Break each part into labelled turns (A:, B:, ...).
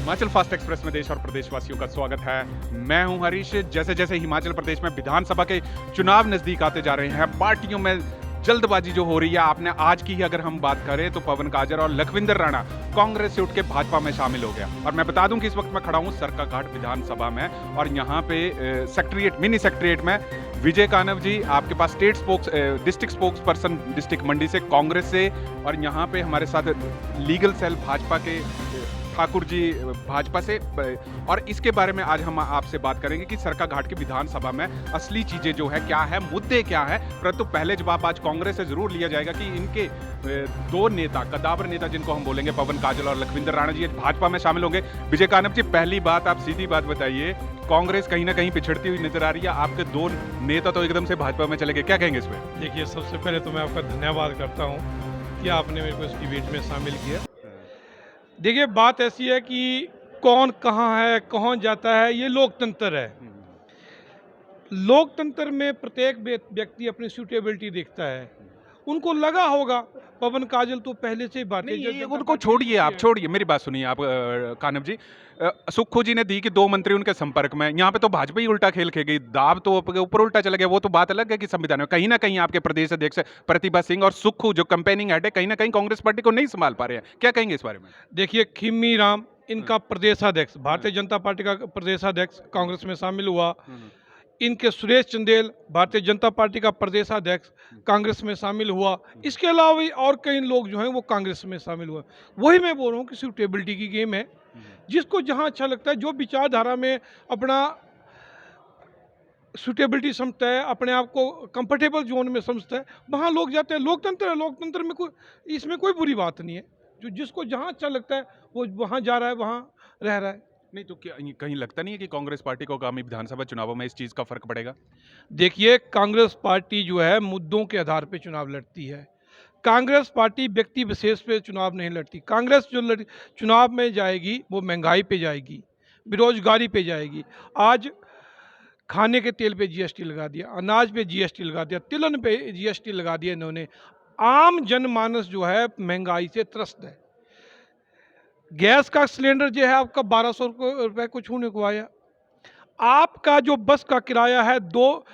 A: Himachal fast express में देश और प्रदेशवासियों का स्वागत है। मैं हूं हरीश। जैसे जैसे हिमाचल प्रदेश में विधानसभा के चुनाव नजदीक आते जा रहे हैं, पार्टियों में जल्दबाजी जो हो रही है, आपने आज की ही अगर हम बात करें तो पवन काजल और लखविंदर राणा कांग्रेस से उठ के भाजपा में शामिल हो गया। और मैं बता दूं कि इस वक्त मैं खड़ा हूं सरकाघाट विधानसभा में, और यहाँ पे सेक्रेटरीट, मिनी सेक्रेटरीट में विजय कानव जी, आपके पास डिस्ट्रिक्ट स्पोक्स पर्सन डिस्ट्रिक्ट मंडी से कांग्रेस से, और यहाँ पे हमारे साथ लीगल सेल भाजपा के ठाकुर जी भाजपा से। और इसके बारे में आज हम आपसे बात करेंगे कि सरकाघाट की विधानसभा में असली चीजें जो है क्या है, मुद्दे क्या है। परंतु पहले जवाब आज कांग्रेस से जरूर लिया जाएगा कि इनके दो नेता, कदावर नेता जिनको हम बोलेंगे, पवन काजल और लखविंदर राणा जी, भाजपा में शामिल होंगे। विजय कानव जी, पहली बात, आप सीधी बात बताइए, कांग्रेस कहीं ना कहीं पिछड़ती हुई नजर आ रही है, आपके दो नेता तो एकदम से भाजपा में चले गए, क्या कहेंगे इसमें?
B: देखिए, सबसे पहले तो मैं आपका धन्यवाद करता हूं कि आपने मेरे को इस डिबेट में शामिल किया। देखिए, बात ऐसी है कि कौन कहाँ है, कौन जाता है, ये लोकतंत्र है। लोकतंत्र में प्रत्येक व्यक्ति अपनी सूटेबिलिटी देखता है। उनको लगा होगा पवन काजल तो पहले से ही
A: नहीं, उनको छोड़िए, आप छोड़िए, मेरी बात सुनिए आप कानव जी। सुक्खू जी ने दी कि 2 मंत्री उनके संपर्क में, यहाँ पे तो भाजपा ही उल्टा खेल खेल गई, दाव तो ऊपर उल्टा चला गया। वो तो बात अलग है कि संविधान में कहीं ना कहीं आपके प्रदेश अध्यक्ष प्रतिभा सिंह और सुक्खू जो कंपेनिंग हेड है, कहीं ना कहीं कांग्रेस पार्टी को नहीं संभाल पा रहे हैं, क्या कहेंगे इस बारे में?
B: देखिए, खिम्मी राम इनका प्रदेशाध्यक्ष, भारतीय जनता पार्टी का प्रदेशाध्यक्ष कांग्रेस में शामिल हुआ। इनके सुरेश चंदेल, भारतीय जनता पार्टी का प्रदेशाध्यक्ष, कांग्रेस में शामिल हुआ। इसके अलावा भी और कई लोग जो हैं वो कांग्रेस में शामिल हुए। वही मैं बोल रहा हूँ कि सूटेबिलिटी की गेम है। जिसको जहाँ अच्छा लगता है, जो विचारधारा में अपना सूटेबिलिटी समझता है, अपने आप को कंफर्टेबल जोन में समझता है, वहाँ लोग जाते हैं। लोकतंत्र है, लोकतंत्र में कोई, इसमें कोई बुरी बात नहीं है। जो जिसको जहाँ अच्छा लगता है वो वहाँ जा रहा है, वहाँ रह रहा है।
A: नहीं तो क्या कहीं लगता नहीं है कि कांग्रेस पार्टी को आगामी विधानसभा चुनावों में इस चीज का फर्क पड़ेगा?
B: देखिए, कांग्रेस पार्टी जो है मुद्दों के आधार पे चुनाव लड़ती है। कांग्रेस पार्टी व्यक्ति विशेष पे चुनाव नहीं लड़ती। कांग्रेस जो चुनाव में जाएगी वो महंगाई पे जाएगी, बेरोजगारी पे जाएगी। आज खाने के तेल पे जीएसटी लगा दिया, अनाज पे जीएसटी लगा दिया, तिलहन पे जीएसटी लगा दिया इन्होंने। आम जनमानस जो है महंगाई से त्रस्त है। गैस का सिलेंडर जो है आपका 1200 रुपये को छूने को आया। आपका जो बस का किराया है जो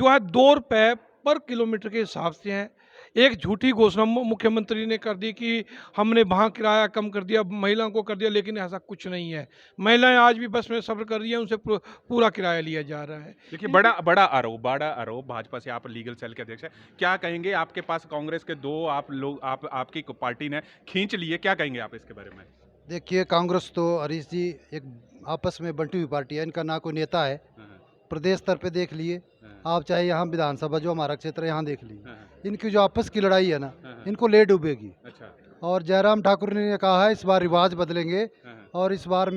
B: है 2 रुपये पर किलोमीटर के हिसाब से है। एक झूठी घोषणा मुख्यमंत्री ने कर दी कि हमने वहाँ किराया कम कर दिया, महिलाओं को कर दिया, लेकिन ऐसा कुछ नहीं है। महिलाएं आज भी बस में सफ़र कर रही हैं, उनसे पूरा किराया लिया जा रहा है।
A: देखिए, बड़ा आरोप भाजपा से, आप लीगल सेल के अध्यक्ष हैं, क्या कहेंगे? आपके पास कांग्रेस के दो आप लोग, आपकी पार्टी ने खींच लिए, क्या कहेंगे आप इसके बारे में?
C: देखिए, कांग्रेस तो हरीश जी एक आपस में बंटी हुई पार्टी है। इनका ना कोई नेता है।
A: हाँ,
C: प्रदेश स्तर पे देख लिए
A: हाँ,
C: आप, चाहे यहाँ विधानसभा जो हमारा क्षेत्र है यहाँ देख लीजिए,
A: हाँ,
C: इनकी जो आपस की लड़ाई है ना,
A: हाँ,
C: इनको ले डूबेगी।
A: अच्छा,
C: और जयराम ठाकुर ने कहा है इस बार रिवाज बदलेंगे,
A: हाँ।
C: और इस बार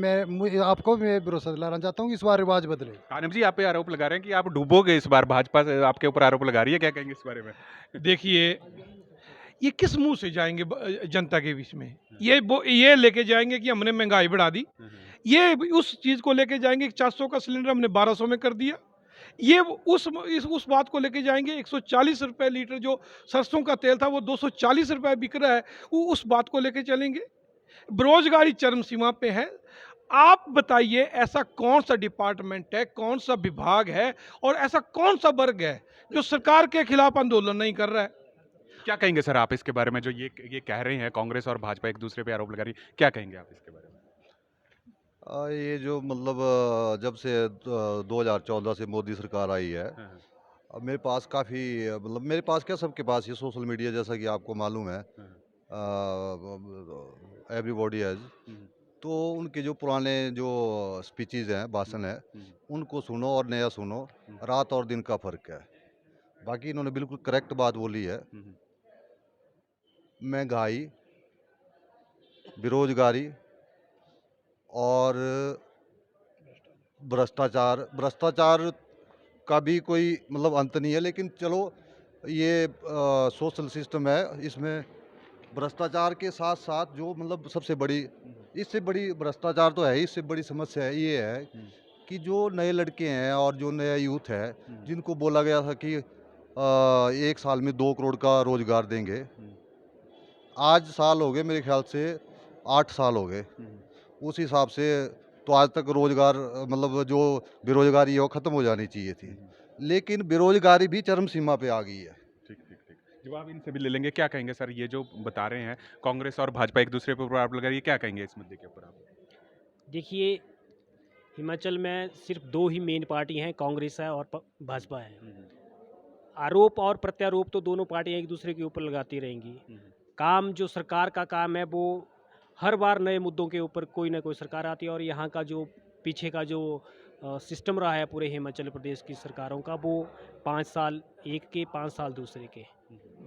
C: आपको मैं भरोसा दिलाना चाहता हूँ कि इस बार रिवाज बदले।
A: कानम जी, आप पे आरोप लगा रहे हैं कि आप डूबोगे इस बार, भाजपा से आपके ऊपर आरोप लगा रही है, क्या कहेंगे इस बारे में?
B: देखिए, ये किस मुंह से जाएंगे जनता के बीच में? ये लेके जाएंगे कि हमने महंगाई बढ़ा दी। ये उस चीज़ को लेके जाएंगे कि 400 का सिलेंडर हमने 1200 में कर दिया। ये उस बात को लेके जाएंगे 140 रुपए लीटर जो सरसों का तेल था वो 240 रुपए बिक रहा है, वो उस बात को लेके चलेंगे। बेरोजगारी चरम सीमा पे है। आप बताइए, ऐसा कौन सा डिपार्टमेंट है, कौन सा विभाग है, और ऐसा कौन सा वर्ग है जो सरकार के खिलाफ आंदोलन नहीं कर रहा है?
A: क्या कहेंगे सर आप इसके बारे में, जो ये कह रहे हैं कांग्रेस और भाजपा एक दूसरे पे आरोप लगा रही है, क्या कहेंगे आप इसके बारे में?
D: ये जो मतलब जब से 2014 से मोदी सरकार आई है,
A: हाँ, हाँ,
D: अब मेरे पास काफ़ी मतलब मेरे पास क्या, सबके पास ये सोशल मीडिया, जैसा कि आपको मालूम है,
A: हाँ,
D: एवरीबॉडी हैज़।
A: हम्म,
D: तो उनके जो पुराने जो स्पीचेस हैं, भाषण है,
A: हम्म,
D: उनको सुनो और नया सुनो,
A: हम्म,
D: रात और दिन का फ़र्क है। बाकी इन्होंने बिल्कुल करेक्ट बात बोली है।
A: हम्म,
D: महंगाई, बेरोजगारी और भ्रष्टाचार का भी कोई मतलब अंत नहीं है। लेकिन चलो, ये सोशल सिस्टम है, इसमें भ्रष्टाचार के साथ साथ जो मतलब सबसे बड़ी, इससे बड़ी भ्रष्टाचार तो है ही, इससे बड़ी समस्या ये है
A: हम्म,
D: कि जो नए लड़के हैं और जो नया यूथ है,
A: हम्म,
D: जिनको बोला गया था कि 1 साल में 2 करोड़ का रोजगार देंगे,
A: हम्म,
D: आज साल हो गए मेरे ख्याल से 8 साल हो गए।
A: हम्म,
D: उस हिसाब से तो आज तक रोजगार मतलब जो बेरोजगारी है वो खत्म हो जानी चाहिए थी, लेकिन बेरोजगारी भी चरम सीमा पे आ गई है।
A: ठीक ठीक ठीक। जवाब इनसे भी ले लेंगे। क्या कहेंगे सर, ये जो बता रहे हैं कांग्रेस और भाजपा एक दूसरे पर आरोप लगा रही है, क्या कहेंगे इस मुद्दे के ऊपर आप?
E: देखिए, हिमाचल में सिर्फ दो ही मेन पार्टी हैं, कांग्रेस है और भाजपा है। आरोप और प्रत्यारोप तो दोनों पार्टियां एक दूसरे के ऊपर लगाती रहेंगी। काम जो सरकार का काम है वो हर बार नए मुद्दों के ऊपर कोई ना कोई सरकार आती है, और यहाँ का जो पीछे का जो सिस्टम रहा है पूरे हिमाचल प्रदेश की सरकारों का, वो 5 साल एक के 5 साल दूसरे के,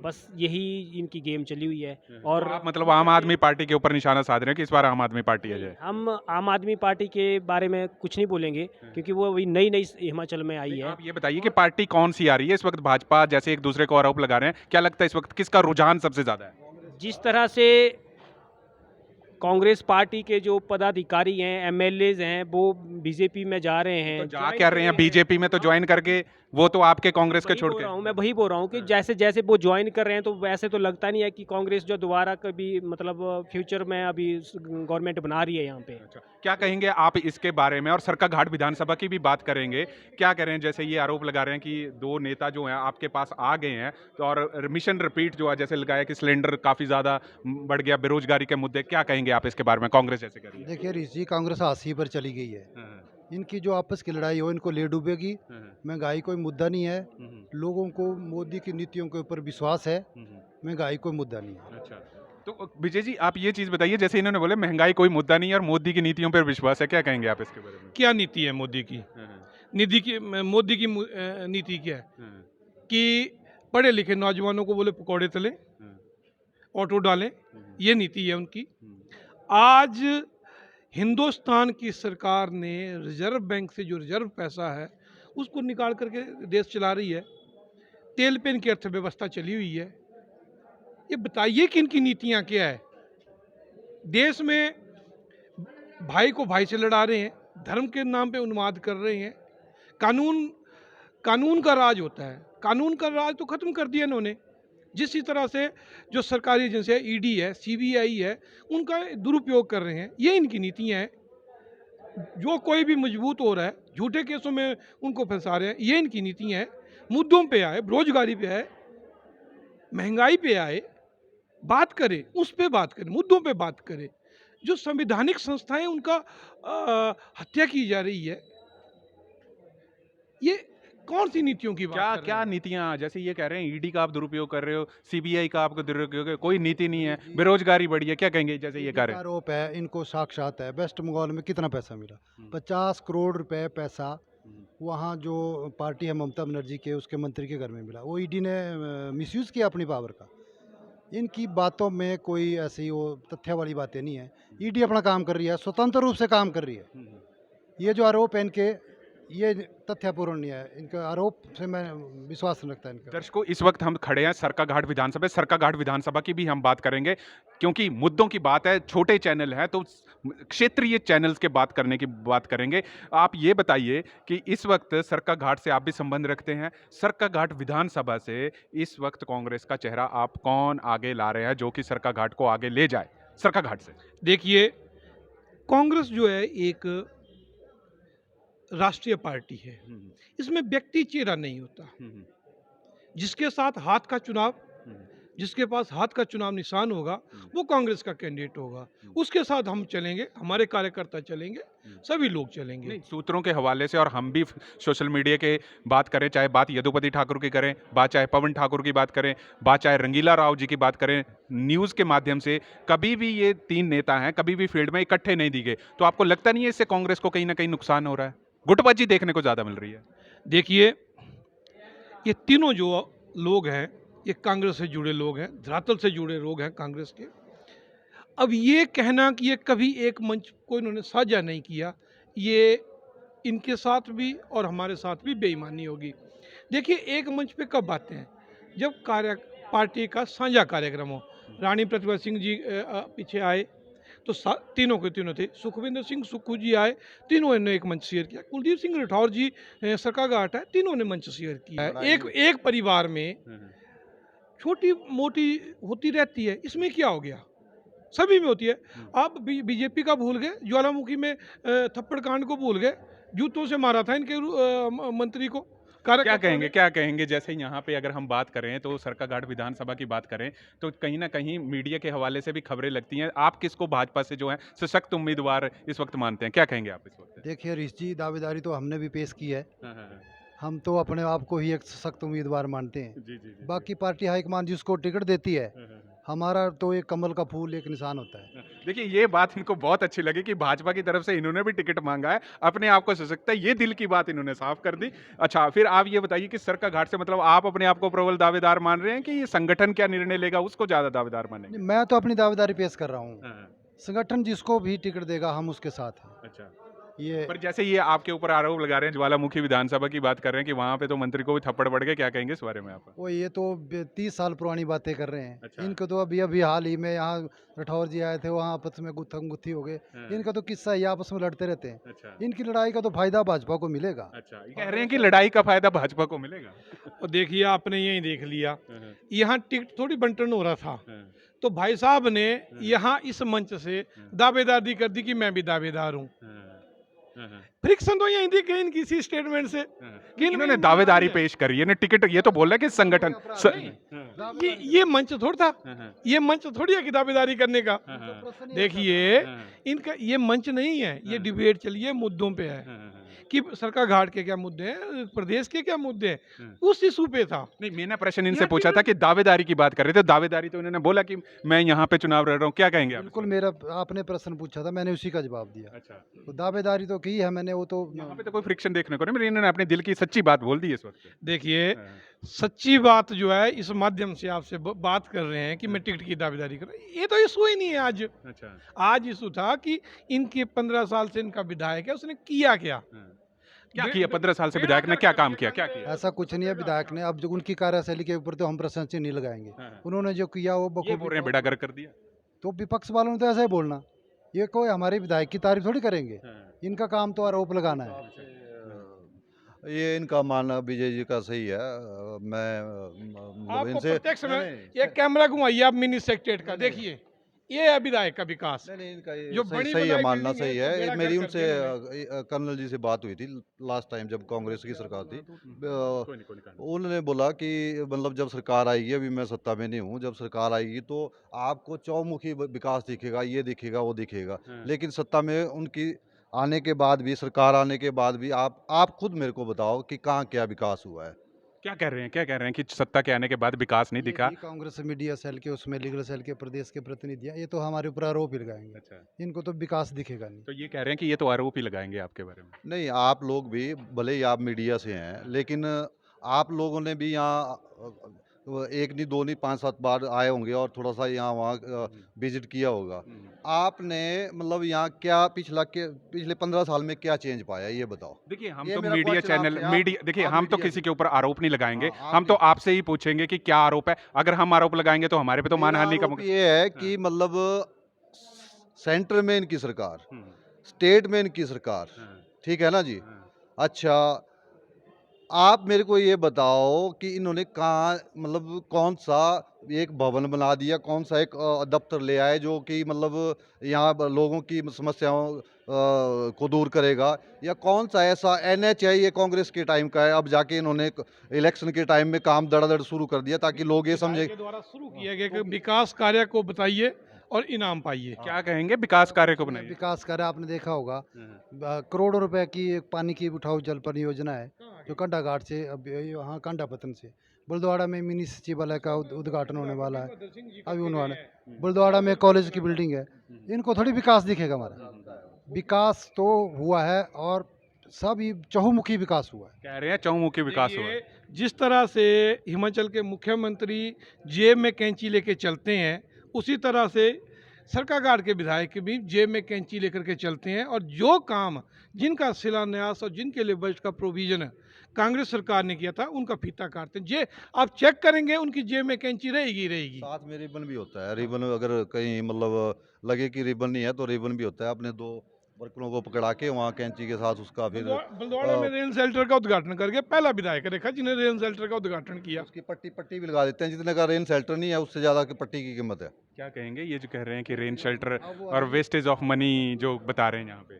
E: बस यही इनकी गेम चली हुई है। और
A: तो आप मतलब आम आदमी पार्टी के ऊपर निशाना साध रहे हैं कि इस बार आम आदमी पार्टी आ जाए?
E: हम आम आदमी पार्टी के बारे में कुछ नहीं बोलेंगे, क्योंकि वो अभी नई नई हिमाचल में आई है।
A: आप ये बताइए कि पार्टी कौन सी आ रही है इस वक्त? भाजपा जैसे एक दूसरे को आरोप लगा रहे हैं, क्या लगता है इस वक्त किसका रुझान सबसे ज्यादा है?
E: जिस तरह से कांग्रेस पार्टी के जो पदाधिकारी हैं, एमएलएज हैं, वो बीजेपी में जा रहे हैं,
A: तो जा
E: ज्वाइन
A: क्या
E: कर
A: रहे हैं बीजेपी में? तो ज्वाइन करके वो तो आपके कांग्रेस के छोड़ के।
E: मैं वही बोल रहा हूँ कि जैसे जैसे वो ज्वाइन कर रहे हैं, तो वैसे तो लगता नहीं है कि कांग्रेस जो दोबारा कभी मतलब फ्यूचर में अभी गवर्नमेंट बना रही है यहाँ पे।
A: अच्छा, क्या कहेंगे आप इसके बारे में? और सरकाघाट विधानसभा की भी बात करेंगे। क्या कह रहे हैं, जैसे ये आरोप लगा रहे हैं कि दो नेता जो हैं आपके पास आ गए हैं, तो और मिशन रिपीट जो है जैसे लगाया कि सिलेंडर काफी ज्यादा बढ़ गया, बेरोजगारी के मुद्दे, क्या कहेंगे आप इसके बारे में? कांग्रेस जैसे कर रही है।
C: देखिए ऋषि जी, कांग्रेस हाशिए पर चली गई है। इनकी जो आपस की लड़ाई हो इनको ले डूबेगी। महंगाई कोई मुद्दा नहीं है, लोगों को मोदी की नीतियों के ऊपर विश्वास है, महंगाई कोई मुद्दा नहीं है।
A: अच्छा, तो विजय जी आप ये चीज बताइए, जैसे इन्होंने बोले महंगाई कोई मुद्दा नहीं है और मोदी की नीतियों पर विश्वास है, क्या कहेंगे आप इसके बारे में?
B: क्या नीति है मोदी की? मोदी की नीति क्या है कि पढ़े लिखे नौजवानों को बोले पकौड़े तले, ऑटो डालें, ये नीति है उनकी। आज हिंदुस्तान की सरकार ने रिजर्व बैंक से जो रिजर्व पैसा है उसको निकाल करके देश चला रही है। तेल पे इनकी अर्थव्यवस्था चली हुई है। ये बताइए कि इनकी नीतियां क्या है? देश में भाई को भाई से लड़ा रहे हैं, धर्म के नाम पे उन्माद कर रहे हैं। कानून का राज होता है, कानून का राज तो खत्म कर दिया इन्होंने। जिस तरह से जो सरकारी एजेंसी है, ईडी है, सीबीआई है, उनका दुरुपयोग कर रहे हैं, ये इनकी नीतियां हैं। जो कोई भी मजबूत हो रहा है झूठे केसों में उनको फंसा रहे हैं, ये इनकी नीतियां हैं। मुद्दों पे आए, बेरोजगारी पे आए, महंगाई पे आए, बात करें, उस पे बात करें, मुद्दों पे बात करें। जो संवैधानिक संस्थाएं उनका हत्या की जा रही है, ये कौन सी नीतियों की बात
A: क्या
B: कर रहे
A: क्या
B: हैं?
A: नीतियां? जैसे ये कह रहे हैं ईडी का आप दुरुपयोग कर रहे हो, सीबीआई का आपको दुरुपयोग है, कोई नीति नहीं है, बेरोजगारी बढ़ी है, क्या कहेंगे जैसे ये कह रहे हैं?
C: आरोप है, इनको साक्षात है। वेस्ट बंगाल में कितना पैसा मिला? 50 करोड़ रुपए पैसा वहाँ जो पार्टी है ममता बनर्जी के, उसके मंत्री के घर में मिला। वो ईडी ने मिसयूज़ किया अपनी पावर का। इनकी बातों में कोई ऐसी वो तथ्य वाली बातें नहीं है। ईडी अपना काम कर रही है, स्वतंत्र रूप से काम कर रही है। ये जो आरोप है इनके, ये तथ्यपूर्ण नहीं है। इनका आरोप से मैं विश्वास नहीं रखता इनका।
A: दर्शकों, इस वक्त हम खड़े हैं सरकाघाट विधानसभा। सरकाघाट विधानसभा की भी हम बात करेंगे, क्योंकि मुद्दों की बात है, छोटे चैनल है तो क्षेत्रीय चैनल्स के बात करने की बात करेंगे। आप ये बताइए कि इस वक्त सरकाघाट से आप भी संबंध रखते हैं, सरकाघाट विधानसभा से इस वक्त कांग्रेस का चेहरा आप कौन आगे ला रहे हैं जो कि सरकाघाट को आगे ले जाए सरकाघाट से?
B: देखिए, कांग्रेस जो है एक राष्ट्रीय पार्टी है। इसमें व्यक्ति चेहरा नहीं होता। जिसके साथ हाथ का चुनाव, जिसके पास हाथ का चुनाव निशान होगा, वो कांग्रेस का कैंडिडेट होगा। उसके साथ हम चलेंगे, हमारे कार्यकर्ता चलेंगे, सभी लोग चलेंगे।
A: नहीं, सूत्रों के हवाले से, और हम भी सोशल मीडिया के बात करें, चाहे बात यदुपति ठाकुर की करें, बात चाहे पवन ठाकुर की बात करें, बात चाहे रंगीला राव जी की बात करें, न्यूज़ के माध्यम से कभी भी ये तीन नेता हैं, कभी भी फील्ड में इकट्ठे नहीं दिखे। तो आपको लगता नहीं है इससे कांग्रेस को कहीं ना कहीं नुकसान हो रहा है? गुटबाजी देखने को ज़्यादा मिल रही है।
B: देखिए, ये तीनों जो लोग हैं ये कांग्रेस से जुड़े लोग हैं, धरातल से जुड़े लोग हैं कांग्रेस के। अब ये कहना कि ये कभी एक मंच को इन्होंने साझा नहीं किया, ये इनके साथ भी और हमारे साथ भी बेईमानी होगी। देखिए, एक मंच पे कब आते हैं? जब पार्टी का साझा कार्यक्रम हो। रानी प्रतिभा सिंह जी पीछे आए तो तीनों के तीनों थे। सुखविंदर सिंह सुक्खू जी आए, तीनों ने एक मंच शेयर किया। कुलदीप सिंह राठौर जी सरकाघाट है, तीनों ने मंच शेयर किया है। एक परिवार में छोटी मोटी होती रहती है, इसमें क्या हो गया? सभी में होती है। आप बीजेपी का भूल गए, ज्वालामुखी में थप्पड़ कांड को भूल गए, जूतों से मारा था इनके मंत्री को।
A: क्या कहेंगे जैसे यहाँ पे अगर हम बात करें तो सरकाघाट विधानसभा की बात करें तो कहीं ना कहीं मीडिया के हवाले से भी खबरें लगती हैं, आप किसको भाजपा से जो है सशक्त उम्मीदवार इस वक्त मानते हैं, क्या कहेंगे आप इस वक्त?
C: देखिए ऋषि जी, दावेदारी तो हमने भी पेश की है।
A: हाँ, हाँ, हाँ।
C: हम तो अपने आप को ही एक सशक्त उम्मीदवार मानते हैं।
A: जी जी जी
C: बाकी पार्टी हाईकमान जिसको टिकट देती है,
A: हाँ, हाँ, हाँ।
C: हमारा तो एक कमल का फूल एक निशान होता है।
A: देखिए ये बात इनको बहुत अच्छी लगी कि भाजपा की तरफ से इन्होंने भी टिकट मांगा है, अपने आप को सशक्त है, ये दिल की बात इन्होंने साफ कर दी। अच्छा, फिर आप ये बताइए कि सरकाघाट से मतलब आप अपने आप को प्रबल दावेदार मान रहे हैं कि ये संगठन क्या निर्णय लेगा उसको ज्यादा दावेदार मानेंगे?
C: नहीं, मैं तो अपनी दावेदारी पेश कर रहा हूँ।
A: हाँ,
C: संगठन जिसको भी टिकट देगा हम उसके साथ हैं।
A: अच्छा।
C: ये
A: पर जैसे ये आपके ऊपर आरोप लगा रहे हैं, ज्वालामुखी विधानसभा की बात कर रहे हैं कि वहां पे तो मंत्री को भी थप्पड़ पड़ गए, क्या कहेंगे इस बारे में आप?
C: वो ये तो 30 साल पुरानी बातें कर रहे हैं।
A: अच्छा।
C: इनको तो अभी अभी हाल ही में यहाँ राठौर जी आए थे, वहाँ आपस में गुत्थम गुत्थी हो गए।
A: हाँ।
C: इनका तो किस्सा ही आपस में लड़ते रहते हैं।
A: अच्छा
C: इनकी लड़ाई का तो फायदा भाजपा को मिलेगा।
A: अच्छा, ये कह रहे हैं कि लड़ाई का फायदा भाजपा को मिलेगा।
B: और देखिए आपने यही देख लिया,
A: हाँ,
B: यहाँ टिकट थोड़ी बंटन हो रहा था,
A: हाँ,
B: तो भाई साहब ने यहाँ इस मंच से दावेदारी कर दी कि मैं भी दावेदार हूँ।
A: हाँ, हाँ,
B: फ्रिक्शन तो यही दिख गई इनकी इसी स्टेटमेंट से
A: हाँ।
B: कि इनमें
A: इन्होंने
B: ईमानदारी
A: दावेदारी
B: है।
A: पेश करी है ना, टिकट ये तो बोल रहा है कि संगठन हाँ,
B: ये मंच थोड़ा था,
A: हाँ, हाँ,
B: ये मंच थोड़ी है कि दावेदारी करने का।
A: हाँ, हाँ,
B: देखिए
A: हाँ,
B: इनका ये मंच नहीं है, ये
A: हाँ।
B: डिबेट चली है, मुद्दों पे है
A: हाँ, हाँ,
B: कि सरकाघाट के क्या मुद्दे हैं, प्रदेश के क्या मुद्दे हैं,
A: हाँ।
B: उस इशू पे था।
A: नहीं, मैंने प्रश्न इनसे
B: यहाँ
A: पूछा था कि दावेदारी की बात कर रहे थे, दावेदारी तो इन्होंने बोला कि मैं यहाँ पे चुनाव लड़ रहा हूँ, क्या कहेंगे आप?
C: बिल्कुल, मेरा आपने प्रश्न पूछा था, मैंने उसी का जवाब दिया।
A: अच्छा,
C: तो दावेदारी तो की है मैंने, वो तो
A: यहाँ पे तो कोई फ्रिक्शन देखने को नहीं मिला, इन्होंने अपने दिल की सच्ची बात बोल दी इस वक्त।
B: देखिए
A: हाँ,
B: सच्ची बात जो है इस माध्यम से आपसे बात कर रहे हैं कि मैं टिकट की दावेदारी कर रहा हूँ, ये तो इशू ही नहीं है आज।
A: अच्छा,
B: आज इशू था कि इनके 15 साल से इनका विधायक है, उसने किया क्या?
A: हाँ। क्या किया 15 साल से विधायक ने, क्या काम किया, क्या किया?
C: ऐसा कुछ नहीं है विधायक ने। अब जो उनकी कार्यशैली के ऊपर तो हम प्रशंसा नहीं लगाएंगे।
A: हाँ, हाँ।
C: उन्होंने जो किया वो
A: ये बोल रहे हैं
C: बखूबी,
A: बेड़ा गर्क कर दिया।
C: तो विपक्ष वालों ने तो ऐसा ही बोलना। ये कोई हमारे विधायक की तारीफ थोड़ी करेंगे।
A: हाँ,
C: इनका काम तो आरोप लगाना है।
D: ये इनका मानना विजय जी का सही है। मैं मतलब
B: आपको
D: इनसे
B: प्रत्यक्ष में
D: नहीं,
B: ये कैमरा घुमाइए आप मिनी सेक्रेटरी का, देखिए ये है विधायक का विकास।
D: नहीं इनका ये
B: जो
D: सही
B: बड़ी
D: सही है,
B: बनाई
D: मानना
B: बिल्डिंग है,
D: सही
B: तो
D: है।
B: बेड़ा
D: मेरी
B: गर्क
D: उनसे
B: कर दिया
D: कर्नल जी से बात हुई थी लास्ट टाइम जब कांग्रेस की सरकार थी।
A: कोई नहीं, कोई नहीं।
D: उन्होंने बोला कि मतलब जब सरकार आएगी, अभी मैं सत्ता में नहीं हूँ, जब सरकार आएगी तो आपको चौमुखी विकास दिखेगा, ये दिखेगा वो दिखेगा।
A: हाँ।
D: लेकिन सत्ता में उनकी आने के बाद भी, सरकार आने के बाद भी आप खुद मेरे को बताओ कि कहाँ क्या विकास हुआ है।
A: क्या कह रहे हैं, क्या कह रहे हैं कि सत्ता के आने के बाद विकास नहीं
C: ये
A: दिखा?
C: भी कांग्रेस मीडिया सेल के उसमें लीगल सेल के प्रदेश के प्रतिनिधि हैं, ये तो हमारे ऊपर आरोप ही लगाएंगे।
A: अच्छा,
C: इनको तो विकास दिखेगा नहीं।
A: तो ये कह रहे हैं कि ये तो आरोप ही लगाएंगे आपके बारे में।
D: नहीं, आप लोग भी भले ही आप मीडिया से हैं, लेकिन आप लोगों ने भी यहाँ एक नहीं, दो नहीं, 5-7 बार आए होंगे और थोड़ा सा यहाँ वहाँ विजिट किया होगा। आपने मतलब यहाँ क्या पिछले 15 साल में क्या चेंज पाया, ये बताओ।
A: देखिए हम
D: ये
A: तो
D: मेरा
A: मीडिया
D: question
A: चैनल
D: आपसे, आप-
A: मीडिया देखिए
D: आप
A: हम तो
D: मीडिया
A: किसी
D: से-
A: के ऊपर आरोप नहीं लगाएंगे,
D: हाँ, आप
A: हम तो
D: भी-
A: आपसे ही पूछेंगे कि क्या आरोप है। अगर हम आरोप लगाएंगे तो हमारे पे तो
D: मेरा
A: मानहानि का
D: आरोप ये है कि मतलब सेंटर में इनकी सरकार,
A: हम्म,
D: स्टेट में इनकी सरकार,
A: हाँ,
D: ठीक है ना जी।
A: हाँ।
D: अच्छा, आप मेरे को ये बताओ कि इन्होंने कहाँ मतलब कौन सा एक भवन बना दिया, कौन सा एक दफ्तर ले आए जो कि मतलब यहाँ लोगों की समस्याओं को दूर करेगा, या कौन सा ऐसा NH है, ये कांग्रेस के टाइम का है, अब जाके इन्होंने इलेक्शन के टाइम में काम धड़ाधड़ शुरू कर दिया ताकि लोग ये समझे।
B: के द्वारा शुरू किया गया कि विकास कार्य को बताइए और इनाम पाइए।
A: क्या कहेंगे विकास कार्य को बनाइए?
C: विकास कार्य आपने देखा होगा,
A: हाँ,
C: करोड़ों रुपए की एक पानी की उठाऊ जल परियोजना है जो कंडा घाट से, अब यहाँ कंडा पतन से बुलदवाड़ा में मिनी सचिवालय का उद्घाटन होने वाला है अभी उन्होंने। बुलदवाड़ा में कॉलेज की बिल्डिंग है, इनको थोड़ी विकास दिखेगा हमारा। विकास तो हुआ है और सब ये चहुमुखी विकास हुआ है।
A: कह रहे हैं चहुमुखी विकास हुआ है।
B: देखिए, जिस तरह से हिमाचल के मुख्यमंत्री जेब में कैंची लेके चलते हैं, उसी तरह से सरकाघाट के विधायक भी जेब में कैंची लेकर के चलते हैं, और जो काम जिनका शिलान्यास और जिनके लिए बजट का प्रोविजन कांग्रेस सरकार ने किया था उनका फीता काटते हैं। जे आप चेक करेंगे उनकी जेब में कैंची रहेगी रहेगी।
D: साथ में रिबन भी होता है। रिबन अगर कहीं मतलब लगे कि रिबन नहीं है तो रिबन भी होता है। अपने दो वर्करों को पकड़ा के वहाँ कैंची के साथ उसका फिर
B: बलद्वाड़ा में रेल शेल्टर का उद्घाटन करके पहला विधायक देखा जिन्हें रेल शेल्टर का उद्घाटन किया।
D: उसकी पट्टी पट्टी भी लगा देते हैं, जितने का रेन शेल्टर नहीं है उससे ज़्यादा की पट्टी की कीमत है।
A: क्या कहेंगे ये जो कह रहे हैं कि रेन शेल्टर और वेस्टेज ऑफ मनी जो बता रहे हैं यहाँ पे?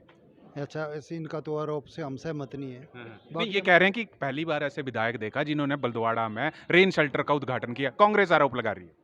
C: अच्छा, ऐसे इनका तो आरोप से हम सहमत नहीं है।
A: नहीं, ये कह रहे हैं कि पहली बार ऐसे विधायक देखा जिन्होंने बलद्वाड़ा में रेन शेल्टर का उद्घाटन किया। कांग्रेस आरोप लगा रही है।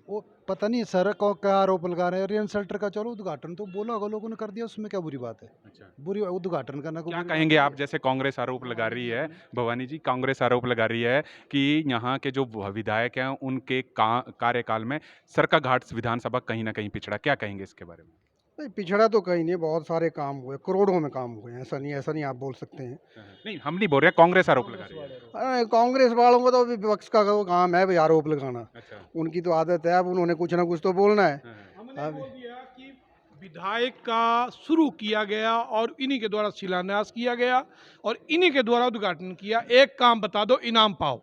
C: वो पता नहीं सर को क्या आरोप लगा रहे हैं। रेल शेल्टर का चलो उद्घाटन तो बोला होगा लोगों ने, कर दिया, उसमें क्या बुरी बात है?
A: अच्छा,
C: बुरी उद्घाटन करना को
A: क्या
C: बुरी बात
A: कहेंगे
C: नहीं
A: आप? जैसे कांग्रेस आरोप लगा रही है, भवानी जी, कांग्रेस आरोप लगा रही है कि यहाँ के जो विधायक हैं उनके कार्यकाल में सरकाघाट विधानसभा कहीं ना कहीं पिछड़ा। क्या कहेंगे इसके बारे में?
F: नहीं, पिछड़ा तो कहीं नहीं, बहुत सारे काम हुए, करोड़ों में काम हुए हैं, ऐसा नहीं आप बोल सकते हैं।
A: नहीं, हम नहीं बोल रहे, कांग्रेस आरोप लगा रही है।
F: अरे कांग्रेस वालों को तो विपक्ष का वो काम है भाई आरोप लगाना,
A: अच्छा।
F: उनकी तो आदत है, अब उन्होंने कुछ ना कुछ तो बोलना है।
B: हमने
F: अब
B: बोल दिया कि विधायक का शुरू किया गया और इन्हीं के द्वारा शिलान्यास किया गया और इन्हीं के द्वारा उद्घाटन किया। एक काम बता दो, इनाम पाओ।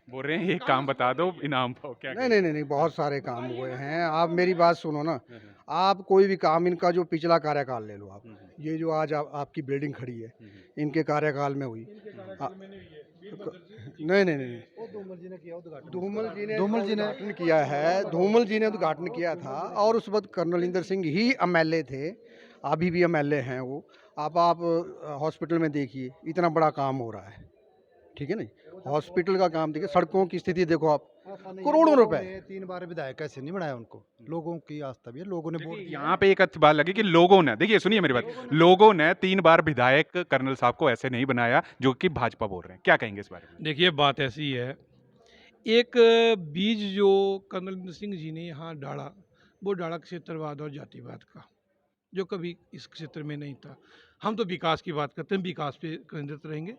A: बोल रहे हैं एक काम बता दो, इनाम पाओ। क्या
F: नहीं, बहुत सारे काम हुए हैं। आप मेरी बात सुनो ना, आप कोई भी काम, इनका जो पिछला कार्यकाल ले लो आप, ये जो आज आपकी बिल्डिंग खड़ी है, इनके कार्यकाल में हुई। नहीं,
C: वो धूमल जी ने किया उद्घाटन।
F: धूमल जी ने
C: उद्घाटन
F: किया है, धूमल जी ने उद्घाटन किया था और उस वक्त कर्नल इंदर सिंह ही एमएलए थे, अभी भी एमएलए हैं वो। आप हॉस्पिटल में देखिए, इतना बड़ा काम हो रहा है, ठीक है ना? हॉस्पिटल का काम देखिए, सड़कों की स्थिति देखो आप, करोड़ों रुपए।
C: 3 बार विधायक कैसे नहीं बनाया उनको? लोगों की आस्था भी है, लोगों ने वोट
A: देखिए,
C: दिया।
A: यहाँ पे एक अच्छी बात लगी कि लोगों ने, देखिए सुनिए मेरी बात, लोगों ने 3 बार विधायक कर्नल साहब को ऐसे नहीं बनाया जो कि भाजपा बोल रहे हैं। क्या कहेंगे इस बारे में?
B: देखिए, बात ऐसी है, एक बीज जो कर्नल इंदर सिंह जी ने यहाँ डाला, वो डाला क्षेत्रवाद और जातिवाद का, जो कभी इस क्षेत्र में नहीं था। हम तो विकास की बात करते हैं, विकास पे केंद्रित रहेंगे।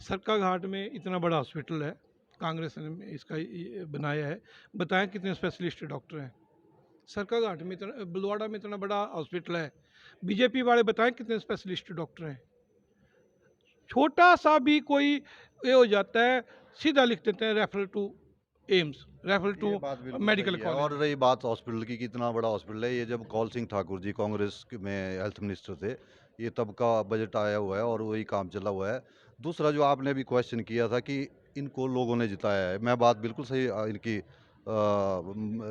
B: सरकाघाट में इतना बड़ा हॉस्पिटल है, कांग्रेस ने इसका ये बनाया है। बताएं कितने स्पेशलिस्ट डॉक्टर हैं सरकाघाट में? इतना, बलवाड़ा में इतना बड़ा हॉस्पिटल है। बीजेपी वाले बताएं कितने स्पेशलिस्ट डॉक्टर हैं? छोटा सा भी कोई ये हो जाता है, सीधा लिख देते हैं refer to AIIMS, refer to
D: ये बात बिल्कुल
B: मेडिकल
D: सही है।
B: कॉलेज।
D: और रही बात हॉस्पिटल की, कितना बड़ा हॉस्पिटल है ये, जब कौल सिंह ठाकुर जी कांग्रेस में हेल्थ मिनिस्टर थे, ये तब का बजट आया हुआ है और वही काम चला हुआ है। दूसरा जो आपने भी क्वेश्चन किया था कि इनको लोगों ने जिताया है, मैं बात बिल्कुल सही इनकी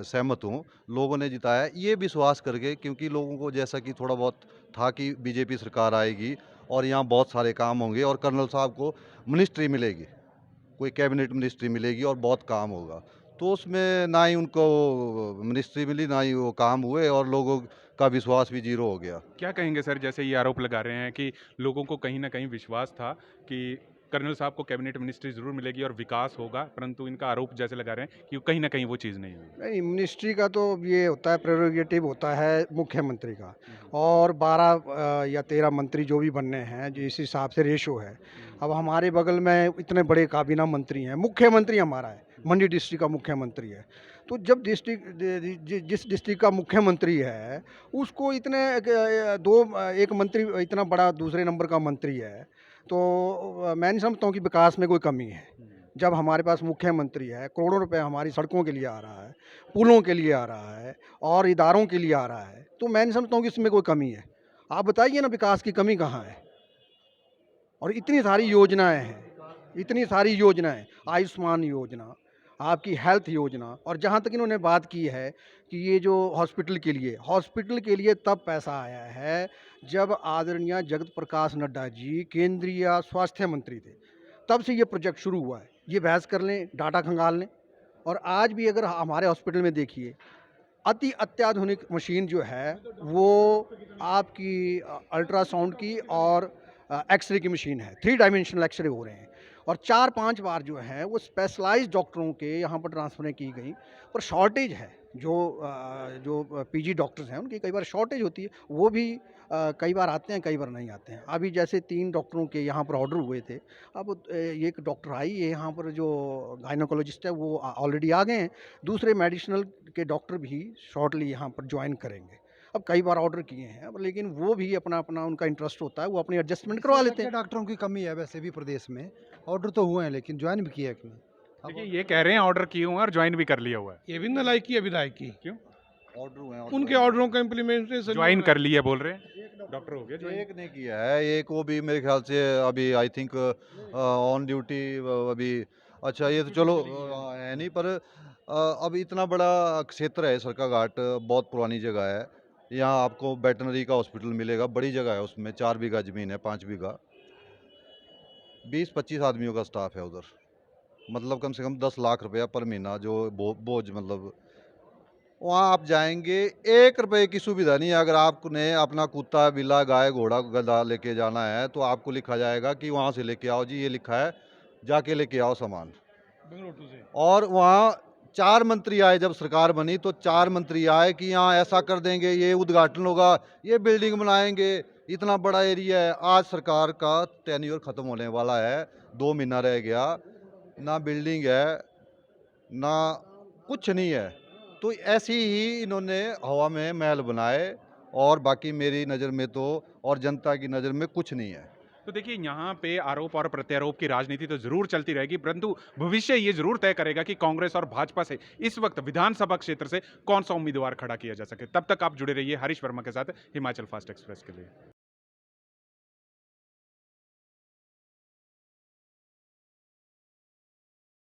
D: सहमत हूँ। लोगों ने जिताया है ये विश्वास करके, क्योंकि लोगों को जैसा कि थोड़ा बहुत था कि बीजेपी सरकार आएगी और यहाँ बहुत सारे काम होंगे और कर्नल साहब को मिनिस्ट्री मिलेगी, कोई कैबिनेट मिनिस्ट्री मिलेगी और बहुत काम होगा। तो उसमें ना ही उनको मिनिस्ट्री मिली, ना ही वो काम हुए और लोगों का विश्वास भी जीरो हो गया।
A: क्या कहेंगे सर, जैसे ये आरोप लगा रहे हैं कि लोगों को कहीं ना कहीं विश्वास था कि कर्नल साहब को कैबिनेट मिनिस्ट्री जरूर मिलेगी और विकास होगा, परंतु इनका आरोप जैसे लगा रहे हैं कि कहीं ना कहीं वो चीज़ नहीं हुई।
F: नहीं, मिनिस्ट्री का तो ये होता है, प्रेरोगेटिव होता है मुख्यमंत्री का, और 12 या 13 मंत्री जो भी बनने हैं, जो इस हिसाब से रेशो है। अब हमारे बगल में इतने बड़े काबीना मंत्री हैं, मुख्यमंत्री हमारा है, मंडी डिस्ट्रिक्ट का मुख्यमंत्री है। तो जब जिस डिस्ट्रिक्ट का मुख्यमंत्री है उसको इतने एक मंत्री इतना बड़ा दूसरे नंबर का मंत्री है, तो मैं नहीं समझता हूँ कि विकास में कोई कमी है। जब हमारे पास मुख्यमंत्री है, करोड़ों रुपए हमारी सड़कों के लिए आ रहा है, पुलों के लिए आ रहा है और इदारों के लिए आ रहा है, तो मैं नहीं समझता हूँ कि इसमें कोई कमी है। आप बताइए ना, विकास की कमी कहाँ है? और इतनी सारी योजनाएं हैं, इतनी सारी योजनाएं, आयुष्मान योजना, आपकी हेल्थ योजना, और जहाँ तक इन्होंने बात की है कि ये जो हॉस्पिटल के लिए तब पैसा आया है जब आदरणीय जगत प्रकाश नड्डा जी केंद्रीय स्वास्थ्य मंत्री थे, तब से ये प्रोजेक्ट शुरू हुआ है। ये बहस कर लें, डाटा खंगाल लें। और आज भी अगर हमारे हॉस्पिटल में देखिए, अत्याधुनिक मशीन जो है वो आपकी अल्ट्रासाउंड की और एक्सरे की मशीन है, 3 डायमेंशनल एक्सरे हो रहे हैं, और 4-5 बार जो है वो स्पेशलाइज्ड डॉक्टरों के यहाँ पर ट्रांसफर की गई, पर शॉर्टेज है। जो पीजी डॉक्टर्स हैं उनकी कई बार शॉर्टेज होती है, वो भी कई बार आते हैं, कई बार नहीं आते हैं। अभी जैसे 3 डॉक्टरों के यहाँ पर ऑर्डर हुए थे, अब एक डॉक्टर आई है यहाँ पर, जो गायनोकोलॉजिस्ट है वो ऑलरेडी आ गए हैं, दूसरे मेडिसिनल के डॉक्टर भी शॉर्टली यहाँ पर ज्वाइन करेंगे। अब कई बार ऑर्डर किए हैं, अब लेकिन वो भी अपना उनका इंटरेस्ट होता है, वो अपनी एडजस्टमेंट करवा लेते हैं।
C: डॉक्टरों की कमी है वैसे भी प्रदेश में, ऑर्डर तो हुए हैं लेकिन ज्वाइन भी किया है कि नहीं?
A: देखिए, ये कह रहे हैं ऑर्डर किए हुए हैं और ज्वाइन भी कर लिया हुआ है।
B: ये भी नलायकी है विधायक की।
A: क्यों?
D: ऑर्डर हुए हैं
B: उनके ऑर्डरों का इम्प्लीमेंटेशन
A: ज्वाइन कर लिया बोल रहे हैं, डॉक्टर हो गया ज्वाइन।
D: एक ने किया है, एक वो भी मेरे ख्याल से अभी आई थिंक ऑन ड्यूटी अभी। अच्छा ये तो चलो है नहीं, पर अब इतना बड़ा क्षेत्र है सरकाघाट, बहुत पुरानी जगह है। यहाँ आपको वेटनरी का हॉस्पिटल मिलेगा, बड़ी जगह है, उसमें 4 बीघा ज़मीन है, 5 बीघा, 20-25 आदमियों का स्टाफ है उधर। मतलब कम से कम 10 लाख रुपया पर महीना जो बोझ, मतलब वहाँ आप जाएंगे, 1 रुपए की सुविधा नहीं है। अगर आपने अपना कुत्ता, बिल्ला, गाय, घोड़ा, गधा लेके जाना है तो आपको लिखा जाएगा कि वहाँ से लेके आओ जी, ये लिखा है, जाके लेके आओ सामान।
B: बेंगलुरु से।
D: और वहाँ 4 मंत्री आए, जब सरकार बनी तो 4 मंत्री आए कि यहाँ ऐसा कर देंगे, ये उद्घाटन होगा, ये बिल्डिंग बनाएंगे, इतना बड़ा एरिया है। आज सरकार का टेन्योर खत्म होने वाला है, 2 महीना रह गया, ना बिल्डिंग है, ना कुछ नहीं है। तो ऐसे ही इन्होंने हवा में महल बनाए, और बाकी मेरी नज़र में तो और जनता की नज़र में कुछ नहीं है।
A: तो देखिए, यहाँ पे आरोप और प्रत्यारोप की राजनीति तो जरूर चलती रहेगी, परंतु भविष्य ये जरूर तय करेगा कि कांग्रेस और भाजपा से इस वक्त विधानसभा क्षेत्र से कौन सा उम्मीदवार खड़ा किया जा सके। तब तक आप जुड़े रहिए हरीश वर्मा के साथ हिमाचल फास्ट एक्सप्रेस के लिए।